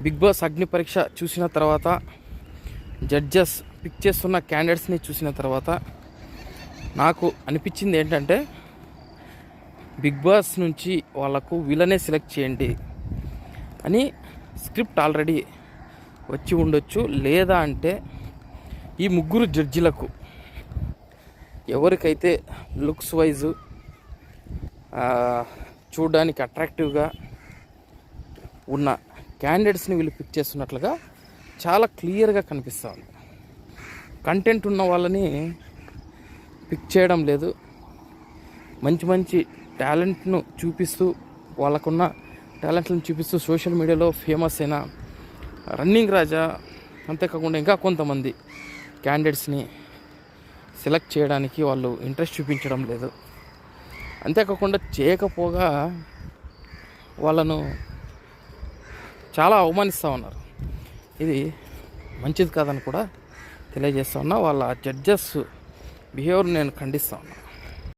Big boss అగ్ని పరీక్ష చూసిన తర్వాత జడ్జెస్ పిక్ చేస్తున్న క్యాండిడేట్స్ని చూసిన తర్వాత నాకు అనిపించింది ఏంటంటే బిగ్ బాస్ నుంచి వాళ్ళకు వీళ్ళనే సెలెక్ట్ చేయండి అని స్క్రిప్ట్ ఆల్రెడీ వచ్చి ఉండొచ్చు. లేదా అంటే ఈ ముగ్గురు జడ్జిలకు ఎవరికైతే లుక్స్ వైజ్ చూడడానికి అట్రాక్టివ్గా ఉన్న క్యాండిడేట్స్ని వీళ్ళు పిక్ చేస్తున్నట్లుగా చాలా క్లియర్గా కనిపిస్తుంది. కంటెంట్ ఉన్న వాళ్ళని పిక్ చేయడం లేదు. మంచి మంచి టాలెంట్ను చూపిస్తూ వాళ్ళకున్న టాలెంట్లను చూపిస్తూ సోషల్ మీడియాలో ఫేమస్ అయిన రన్నింగ్ రాజా, అంతేకాకుండా ఇంకా కొంతమంది క్యాండిడేట్స్ని సెలెక్ట్ చేయడానికి వాళ్ళు ఇంట్రెస్ట్ చూపించడం లేదు. అంతేకాకుండా చేయకపోగా వాళ్ళను చాలా అవమానిస్తూ ఉన్నారు. ఇది మంచిది కాదని కూడా తెలియజేస్తూ ఉన్నా. వాళ్ళ జడ్జెస్ బిహేవియర్ నేను ఖండిస్తూ ఉన్నా.